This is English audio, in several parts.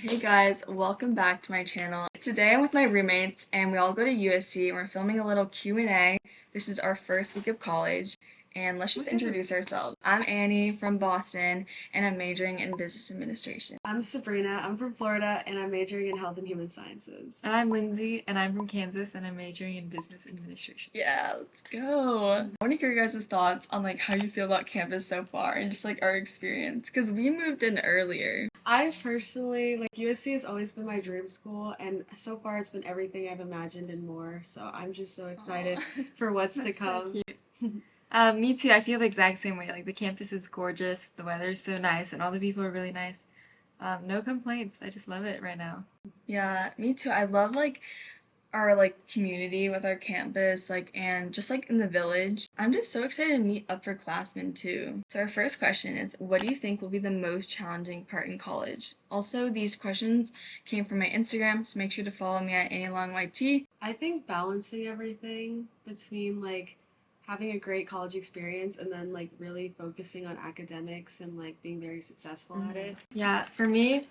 Hey guys, welcome back to my channel. Today I'm with my roommates and we all go to USC and we're filming a little Q&A. This is our first week of college and let's just introduce ourselves. I'm Annie from Boston and I'm majoring in business administration. I'm Sabrina, I'm from Florida, and I'm majoring in health and human sciences. And I'm Lindsay, and I'm from Kansas, and I'm majoring in business administration. Yeah, let's go. I want to hear your guys' thoughts on how you feel about campus so far and just our experience because we moved in earlier. I personally, USC has always been my dream school, and so far it's been everything I've imagined and more, so I'm just so excited for what's to come. So cute. Me too, I feel the exact same way. The campus is gorgeous, the weather's so nice, and all the people are really nice. No complaints, I just love it right now. Yeah, me too. I love our community with our campus and just in the village. I'm just so excited to meet upperclassmen too. So our first question is, what do you think will be the most challenging part in college? Also, these questions came from my Instagram, so make sure to follow me at AnnieLongYT. I think balancing everything between having a great college experience and then really focusing on academics and being very successful at it. Yeah, for me,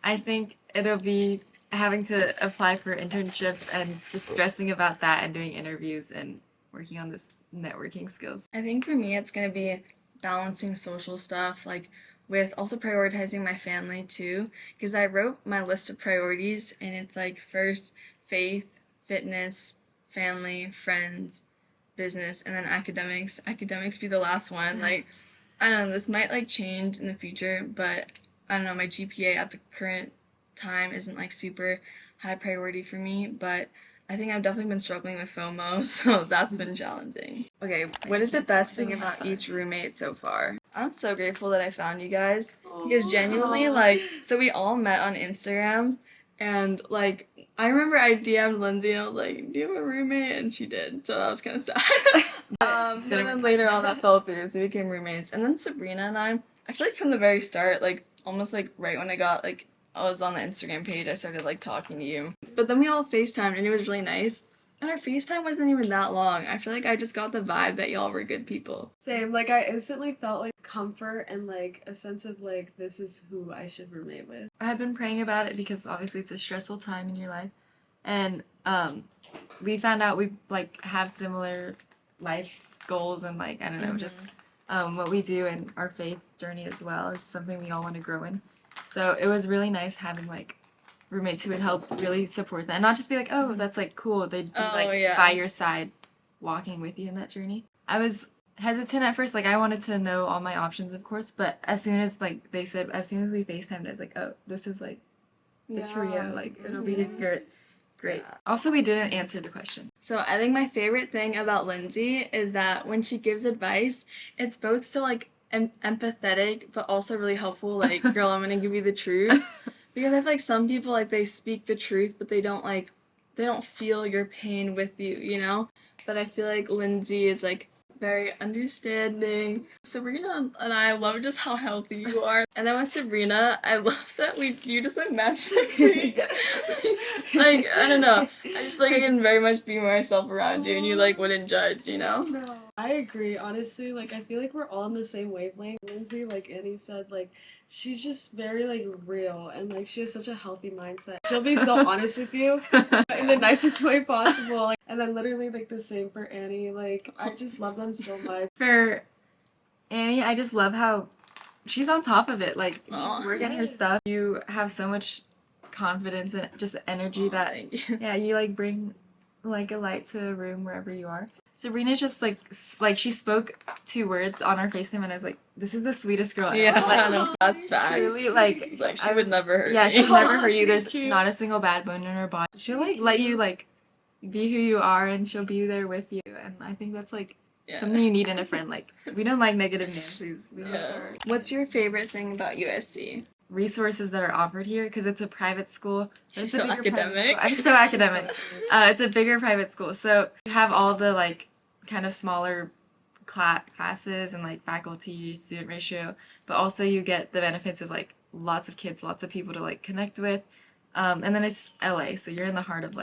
I think it'll be having to apply for internships and just stressing about that and doing interviews and working on this networking skills. I think for me it's going to be balancing social stuff with also prioritizing my family too, because I wrote my list of priorities and it's first faith, fitness, family, friends, business, and then academics. Academics be the last one. I don't know, this might change in the future, but I don't know, my GPA at the current time isn't super high priority for me, but I think I've definitely been struggling with FOMO, so that's been challenging. Okay, what is the best thing about each roommate so far? I'm so grateful that I found you guys, because genuinely, so we all met on Instagram, and I remember I DM'd Lindsay and I was like, do you have a roommate? And she did, so that was kind of sad. And then later on that fell through, so we became roommates. And then Sabrina and I feel from the very start, almost right when I was on the Instagram page, I started talking to you. But then we all FaceTimed and it was really nice. And our FaceTime wasn't even that long. I feel I just got the vibe that y'all were good people. Same, I instantly felt comfort and a sense of this is who I should roommate with. I had been praying about it because obviously it's a stressful time in your life, and we found out we have similar life goals and I don't know, just what we do and our faith journey as well is something we all want to grow in. So it was really nice having roommates who would help really support that and not just be oh, that's cool. They'd be by your side walking with you in that journey. I was hesitant at first, I wanted to know all my options, of course, but as soon as they said, as soon as we FaceTimed, I was oh, this is it's for you, it'll be great. Yeah. Also, we didn't answer the question. So I think my favorite thing about Lindsay is that when she gives advice, it's both so empathetic but also really helpful, girl, I'm gonna give you the truth. Because I feel some people they speak the truth but they don't feel your pain with you, you know? But I feel Lindsay is very understanding. Sabrina and I love just how healthy you are. And then with Sabrina, I love that you just match me. I don't know. I just I can very much be myself around you and you wouldn't judge, you know? No. I agree, honestly, I feel we're all on the same wavelength. Lindsay, Annie said, she's just very real and she has such a healthy mindset. She'll be so honest with you in the nicest way possible. And then literally the same for Annie. I just love them so much. For Annie, I just love how she's on top of it. She's working her stuff. You have so much confidence and just energy that you bring a light to a room wherever you are. Sabrina just she spoke 2 words on our FaceTime and I was this is the sweetest girl ever. Yeah, that's facts. Really, she would never hurt me. She would never hurt you. There's not a single bad bone in her body. She'll let you be who you are and she'll be there with you, and I think that's something you need in a friend. We don't like negative Nancy's. What's your favorite thing about USC? Resources that are offered here, because it's a private school. It's so academic. I'm so academic. It's a bigger private school, so you have all the kind of smaller classes and faculty student ratio, but also you get the benefits of lots of kids, lots of people to connect with, and then it's LA, so you're in the heart of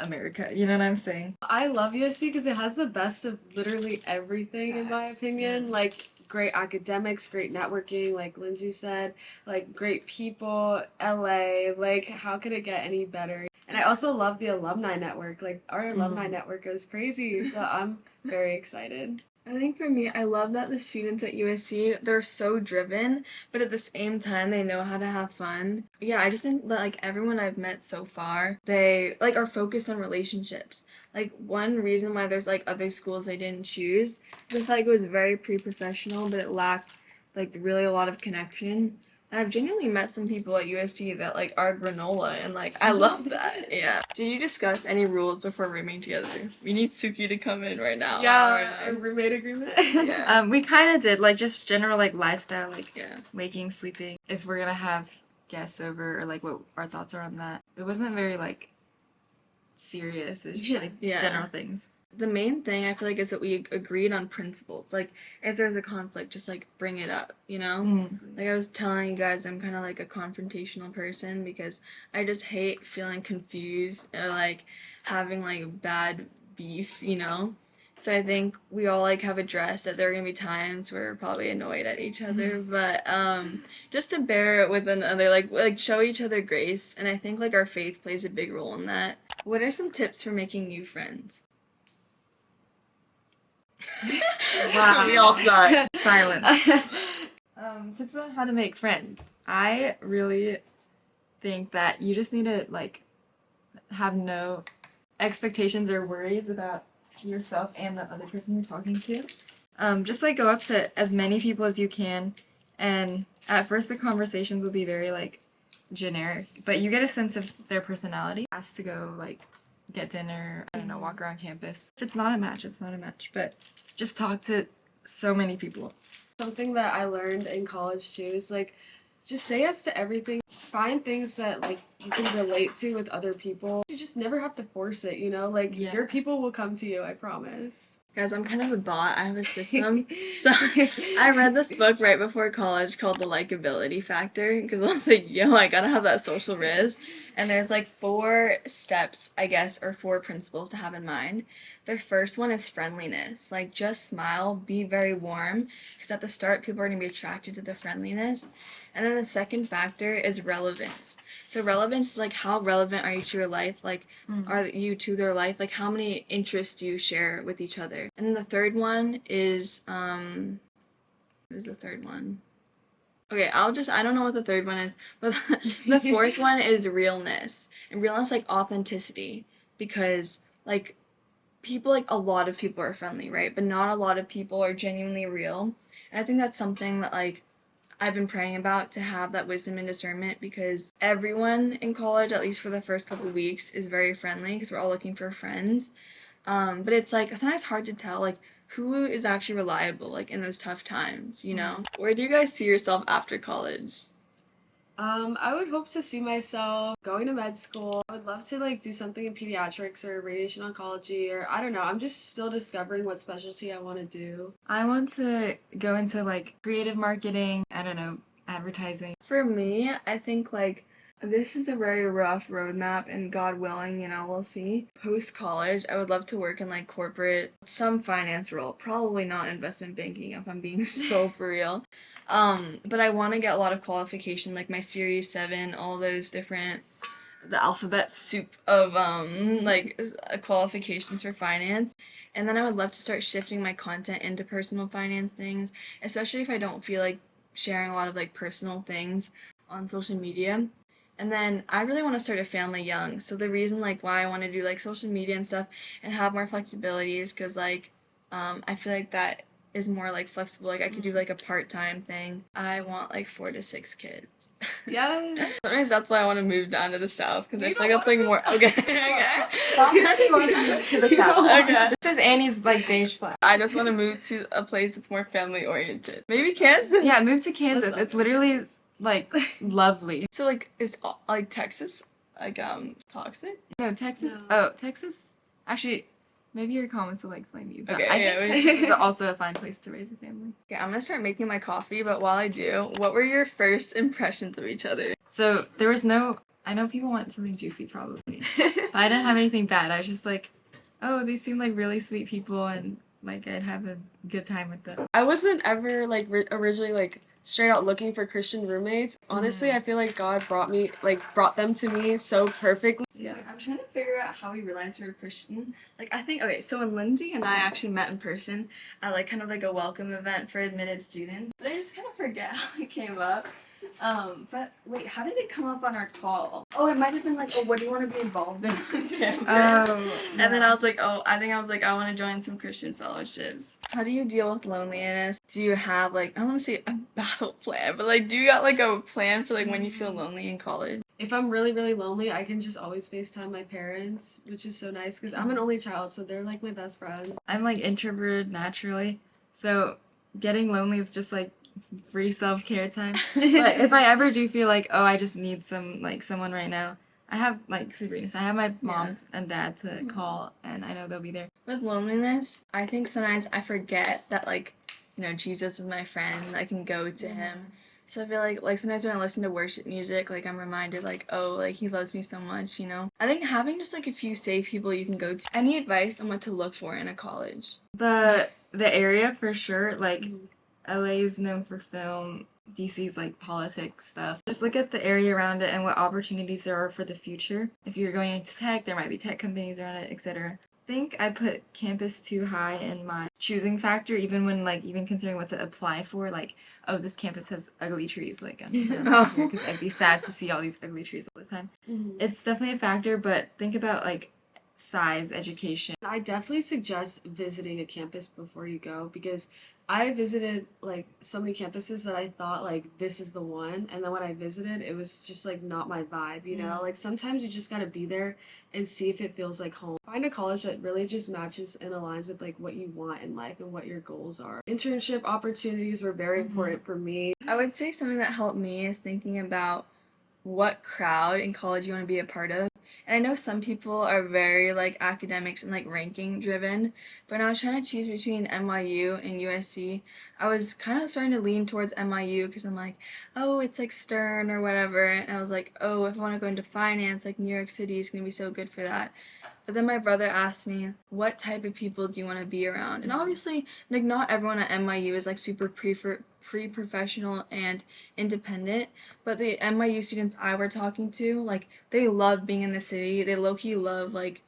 America. You know what I'm saying? I love USC because it has the best of literally everything, in my opinion. Yeah. Like, great academics, great networking, like Lindsay said, like, great people, LA. Like, how could it get any better? And I also love the alumni network. Like, our alumni network is crazy. So I'm very excited. I think for me, I love that the students at USC, they're so driven, but at the same time, they know how to have fun. Yeah, I just think that, like, everyone I've met so far, they, like, are focused on relationships. Like, one reason why there's, like, other schools I didn't choose, I felt like it was very pre-professional, but it lacked, like, really a lot of connection. And I've genuinely met some people at USC that, like, are granola, and, like, I love that. Yeah. Did you discuss any rules before rooming together? We need Suki to come in right now. Yeah, a roommate agreement. Yeah. We kind of did, like, just general, like, lifestyle, like, Yeah. waking, sleeping. If we're gonna have guests over, or, like, what our thoughts are on that. It wasn't very, like, serious. It's just, like, Yeah. general things. The main thing I feel like is that we agreed on principles. Like, if there's a conflict, just like bring it up, you know? Like I was telling you guys, I'm kind of like a confrontational person because I just hate feeling confused or like having like bad beef, you know? So I think we all like have addressed that there are gonna be times where we're probably annoyed at each other, but just to bear it with another, like show each other grace, and I think like our faith plays a big role in that. What are some tips for making new friends? Wow. We all suck. Silence. Tips on how to make friends. I really think that you just need to, like, have no expectations or worries about yourself and the other person you're talking to. Just, like, go up to as many people as you can, and at first the conversations will be very, like, generic, but you get a sense of their personality. Ask to go, like, get dinner, I don't know, walk around campus. If it's not a match, it's not a match, but just talk to so many people. Something that I learned in college too is like, just say yes to everything. Find things that like you can relate to with other people. You just never have to force it, you know? Like, Yeah. your people will come to you, I promise. Guys, I'm kind of a bot. I have a system. So I read this book right before college called The Likability Factor because I was like, yo, I gotta have that social riz. And there's like 4 steps, I guess, or 4 principles to have in mind. The first one is friendliness. Like, just smile, be very warm, because at the start, people are gonna be attracted to the friendliness. And then the second factor is relevance. So relevance is like, how relevant are you to your life? Like, are you to their life? Like, how many interests do you share with each other? And then the third one is, what is the third one? Okay, I don't know what the third one is, but the fourth one is realness. And realness, like authenticity. Because, like, people, like, a lot of people are friendly, right? But not a lot of people are genuinely real. And I think that's something that, like, I've been praying about, to have that wisdom and discernment, because everyone in college, at least for the first couple weeks, is very friendly because we're all looking for friends. But it's like sometimes hard to tell like who is actually reliable like in those tough times, you know? Where do you guys see yourself after college? I would hope to see myself going to med school. I would love to like do something in pediatrics or radiation oncology, or I don't know. I'm just still discovering what specialty I want to do. I want to go into, like, creative marketing, I don't know, advertising. For me, I think like this is a very rough roadmap, and God willing, you know, we'll see. Post college, I would love to work in like corporate, some finance role, probably not investment banking if I'm being so for real. But I want to get a lot of qualification, like my Series 7, all those different, the alphabet soup of like qualifications for finance. And then I would love to start shifting my content into personal finance things, especially if I don't feel like sharing a lot of like personal things on social media. And then I really want to start a family young. So the reason like why I want to do like social media and stuff and have more flexibility is because like I feel like that is more like flexible. Like I could do like a part-time thing. I want like 4 to 6 kids. Yeah. Sometimes that's why I want to move down to the south, because I You feel like don't that's like more okay. To the south. Okay. This is Annie's, like, beige flag. I just want to move to a place that's more family oriented. Maybe Kansas. Yeah, move to Kansas. Let's It's literally, like, lovely. So like is like Texas like toxic? No, Texas. No. Oh, Texas. Actually, maybe your comments will, like, flame you. But Okay, I yeah, think we- Texas is also a fine place to raise a family. Okay, I'm gonna start making my coffee, but while I do, what were your first impressions of each other? So there was no. I know people want something juicy, probably. But I didn't have anything bad. I was just like, oh, they seem like really sweet people, and like I'd have a good time with them. I wasn't ever like originally like straight out looking for Christian roommates. Honestly, I feel like God brought them to me so perfectly. Yeah, I'm trying to figure out how we realized we were Christian. Like, I think, okay, so when Lindsay and I actually met in person at, like, kind of like a welcome event for admitted students, but I just kind of forget how it came up. But wait, how did it come up on our call? Oh, it might have been like, oh, what do you want to be involved in on campus? Oh, And then I was like, oh, I was like, I want to join some Christian fellowships. How do you deal with loneliness? Do you have, like, I don't want to say a battle plan, but, like, do you got, like, a plan for, like, when you feel lonely in college? If I'm really, really lonely, I can just always FaceTime my parents, which is so nice because I'm an only child, so they're like my best friends. I'm like introverted naturally, so getting lonely is just like free self-care time. But if I ever do feel like, oh, I just need someone right now, I have like Sabrina, I have my mom and dad to call, and I know they'll be there. With loneliness, I think sometimes I forget that, like, Jesus is my friend. I can go to him. So I feel like sometimes when I listen to worship music, like, I'm reminded, like, oh, like, he loves me so much, I think having just, like, a few safe people you can go to. Any advice on what to look for in a college? The area for sure, like, LA is known for film, DC's like politics stuff. Just look at the area around it and what opportunities there are for the future. If you're going into tech, there might be tech companies around it, etc. I think I put campus too high in my choosing factor, even when even considering what to apply for, like, oh, this campus has ugly trees, like, I'm here because I'd be sad to see all these ugly trees all the time. It's definitely a factor, but think about like size, education. I definitely suggest visiting a campus before you go because I visited like so many campuses that I thought like this is the one, and then when I visited it was just like not my vibe, like sometimes you just gotta be there and see if it feels like home. Find a college that really just matches and aligns with like what you want in life and what your goals are. Internship opportunities were very important for me. I would say something that helped me is thinking about what crowd in college you want to be a part of. And I know some people are very like academics and like ranking driven, but when I was trying to choose between NYU and USC, I was kind of starting to lean towards NYU because I'm like, oh, it's like Stern or whatever, and I was like, oh, if I want to go into finance, like New York City is going to be so good for that. But then my brother asked me, what type of people do you want to be around? And obviously, like, not everyone at NYU is like super pre-professional and independent, but the NYU students I were talking to, like, they love being in the city. They low-key love, like,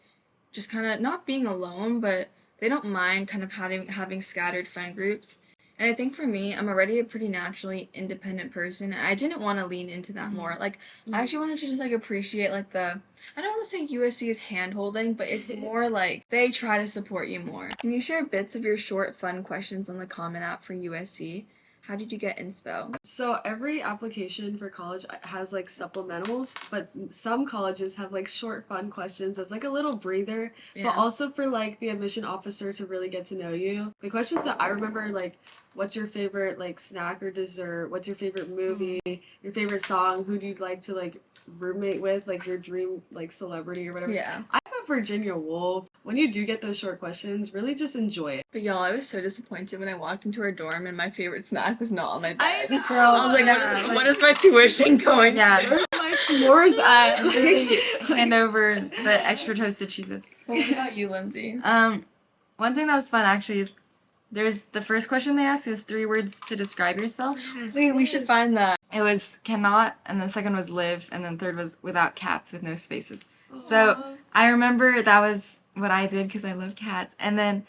just kind of not being alone, but they don't mind kind of having scattered friend groups. And I think for me, I'm already a pretty naturally independent person. I didn't want to lean into that more. Like, I actually wanted to just, like, appreciate, like, I don't want to say USC is hand-holding, but it's more like they try to support you more. Can you share bits of your short, fun questions on the Common App for USC? How did you get inspo? So every application for college has like supplementals, but some colleges have like short fun questions as like a little breather, but also for like the admission officer to really get to know you. The questions that I remember, like, what's your favorite like snack or dessert? What's your favorite movie? Your favorite song? Who do you like to like roommate with? Like your dream like celebrity or whatever. Yeah. I put Virginia Woolf. When you do get those short questions, really just enjoy it. But y'all, I was so disappointed when I walked into our dorm and my favorite snack was not on my bed. I know. I was like, what is my tuition going to? Where's my s'mores at? Literally hand over the extra toasted Cheez-Its. What about you, Lindsay? One thing that was fun actually is there's the first question they asked is 3 words to describe yourself. Wait, we should find that. It was cannot, and then second was live, and then third was without cats with no spaces. So I remember that was what I did because I love cats. And then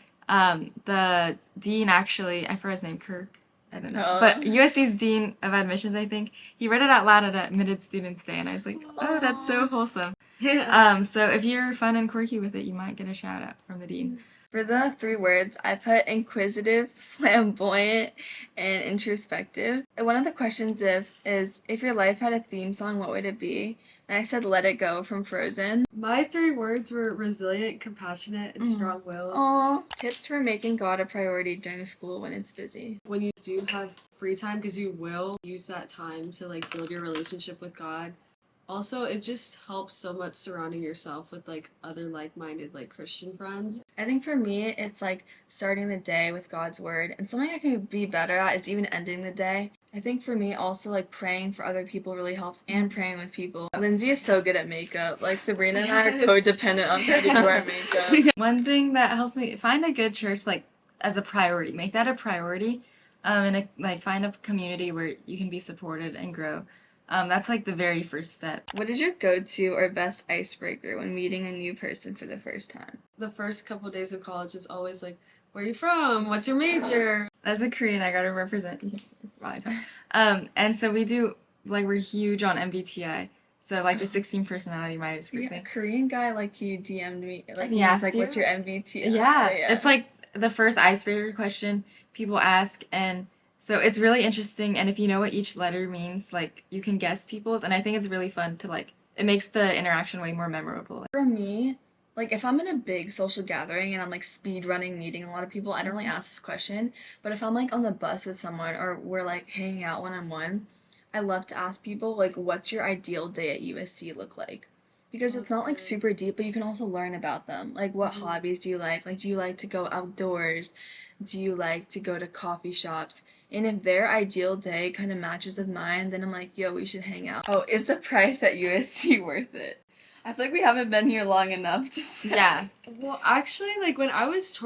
the dean actually, I forgot his name, Kirk. I don't know. But USC's dean of admissions, I think, he read it out loud at Admitted Students Day, and I was like, oh, that's so wholesome. So if you're fun and quirky with it, you might get a shout out from the dean. For the 3 words, I put inquisitive, flamboyant, and introspective. And one of the questions is if your life had a theme song, what would it be? And I said Let It Go from Frozen. My 3 words were resilient, compassionate, and strong-willed. Aww. Tips for making God a priority during school when it's busy. When you do have free time, because you will use that time to like build your relationship with God, Also, it just helps so much surrounding yourself with like other like-minded like Christian friends. I think for me, it's like starting the day with God's word, and something I can be better at is even ending the day. I think for me, also like praying for other people really helps, and praying with people. Lindsay is so good at makeup. Like Sabrina and I are Yes. codependent on her to do our makeup. One thing that helps me find a good church, like as a priority, make that a priority, and like find a community where you can be supported and grow. That's like the very first step. What is your go-to or best icebreaker when meeting a new person for the first time? The first couple days of college is always like, where are you from? What's your major? As a Korean, I gotta represent. It's probably fine. And so we do like we're huge on MBTI. So like the 16 personality Myers-Briggs Yeah, a thing. Korean guy like he DM'd me like He he was asked like, you? "What's your MBTI?" Yeah, it's like the first icebreaker question people ask, and so it's really interesting. And if you know what each letter means, like you can guess people's, and I think it's really fun to like. It makes the interaction way more memorable. For me, like if I'm in a big social gathering and I'm like speed running meeting a lot of people, I don't really ask this question. But if I'm like on the bus with someone or we're like hanging out one on one, I love to ask people like, "What's your ideal day at USC look like?" Because it's not like super deep, but you can also learn about them. Like, what hobbies do you like? Like, do you like to go outdoors? Do you like to go to coffee shops? And if their ideal day kind of matches with mine, then I'm like, yo, we should hang out. Oh, is the price at USC worth it? I feel like we haven't been here long enough to say. Yeah, Well, actually, like when I was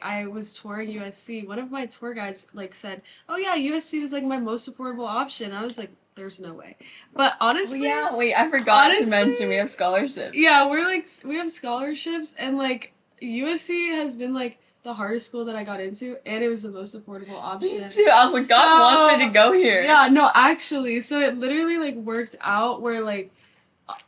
I was touring USC, one of my tour guides like said, "Oh yeah, USC was like my most affordable option." I was like, "There's no way," but honestly, Yeah, wait, I forgot to honestly- mention we have scholarships. yeah, we have scholarships, and like USC has been like the hardest school that I got into, and it was the most affordable option. Me too. I was like, God wants me to go here. Yeah, no, actually, so it literally like worked out where like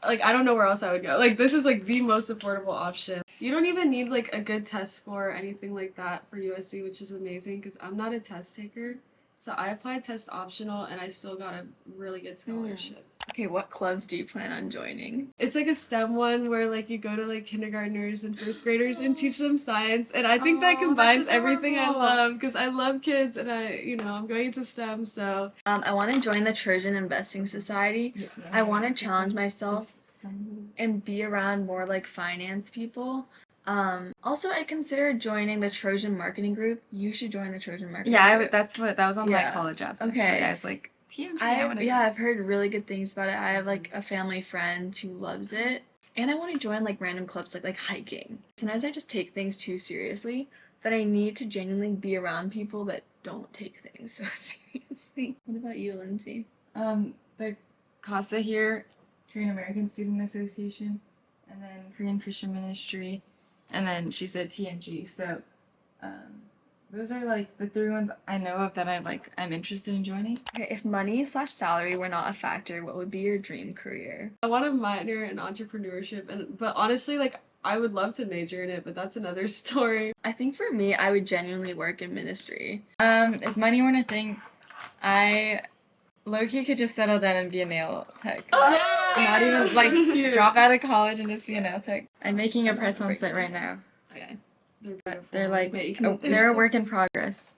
I don't know where else I would go. Like this is like the most affordable option. You don't even need like a good test score or anything like that for USC, which is amazing because I'm not a test taker. So I applied test optional and I still got a really good scholarship. Okay, what clubs do you plan on joining? It's like a STEM one where like you go to like kindergartners and first graders and teach them science, and I think that Aw, combines that's everything I adorable. love because I love kids and I'm going into STEM, so I want to join the Trojan Investing Society. I want to challenge myself and be around more like finance people. Also, I consider joining the Trojan Marketing Group. You should join the Trojan Marketing Yeah, Group. that was on my Yeah. college apps. Okay. Actually. I was like, TMG, I want to. I've heard really good things about it. I have like a family friend who loves it. And I want to join like random clubs like hiking. Sometimes I just take things too seriously that I need to genuinely be around people that don't take things so seriously. What about you, Lindsay? The CASA here, Korean American Student Association, and then Korean Christian Ministry, and then she said TMG. So, those are like the three ones I know of that I'm interested in joining. Okay, if money/salary were not a factor, what would be your dream career? I want to minor in entrepreneurship, but honestly, like I would love to major in it, but that's another story. I think for me, I would genuinely work in ministry. If money weren't a thing, I low-key could just settle down and be a nail tech. Not even like drop out of college and just be a nail tech. I'm making a press-on set right now. Okay. They're But beautiful. they're like Wait, you can- they're a work in progress.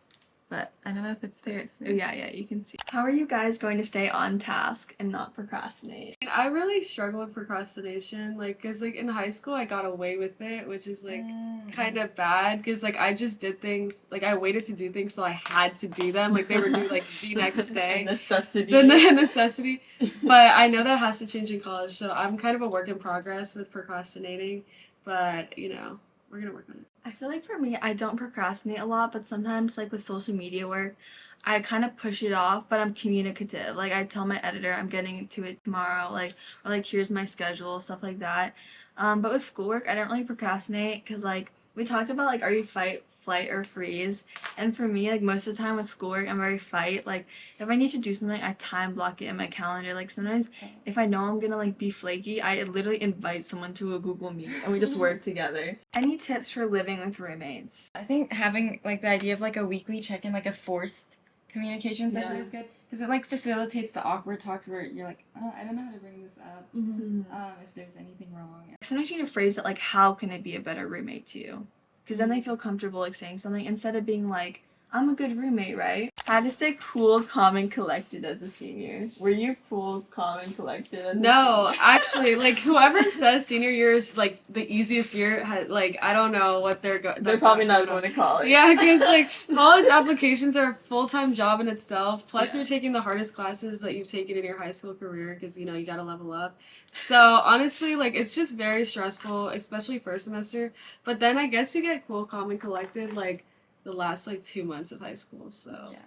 But I don't know if it's fair. Oh, yeah, you can see. How are you guys going to stay on task and not procrastinate? I really struggle with procrastination, like, cause like in high school I got away with it, which is like kind of bad, cause like I just did things, like I waited to do things so I had to do them, like they were due like the next day. Necessity. The necessity. But I know that has to change in college, so I'm kind of a work in progress with procrastinating, but we're gonna work on it. I feel like for me, I don't procrastinate a lot, but sometimes, like with social media work, I kind of push it off, but I'm communicative. Like, I tell my editor I'm getting to it tomorrow, like, or like, here's my schedule, stuff like that. But with schoolwork, I don't really procrastinate because, like, we talked about, like, are you fight, flight, or freeze? And for me, like, most of the time with schoolwork, I'm very fight. Like, if I need to do something, I time block it in my calendar. Like, sometimes if I know I'm gonna, like, be flaky, I literally invite someone to a Google Meet and we just work together. Any tips for living with roommates? I think having like the idea of like a weekly check-in, like a forced communication session Yeah. is good because it like facilitates the awkward talks where you're like, oh, I don't know how to bring this up. If there's anything wrong. Sometimes you need to phrase it like, how can I be a better roommate to you? Because then they feel comfortable like saying something instead of being like, I'm a good roommate, right? How to stay cool, calm, and collected as a senior. Were you cool, calm, and collected as a No, senior? actually, like whoever says senior year is like the easiest year, like I don't know what they're They're probably not going to college. Yeah, because like college applications are a full-time job in itself. Plus, Yeah. you're taking the hardest classes that you've taken in your high school career because you know you gotta level up. So honestly, like it's just very stressful, especially first semester. But then I guess you get cool, calm, and collected like the last like 2 months of high school. So. Yeah.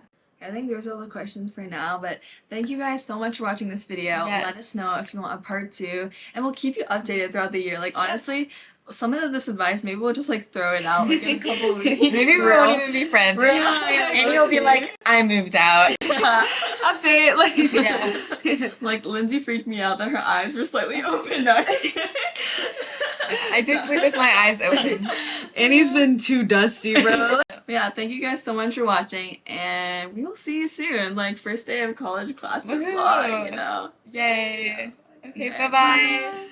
I think those are all the questions for now, but thank you guys so much for watching this video. Yes. Let us know if you want a part 2, and we'll keep you updated throughout the year. Like, honestly, some of this advice, maybe we'll just, like, throw it out, like, in a couple of weeks. Maybe we won't even be friends. Yeah, And you'll be like, I moved out. Yeah. Update, like Yeah. Like, Lindsay freaked me out that her eyes were slightly open. No, I do sleep with my eyes open. Annie's been too dusty, bro. Yeah, thank you guys so much for watching, and we will see you soon. Like, first day of college class Woohoo. vlog, you know. Yay. Okay, Okay, bye-bye.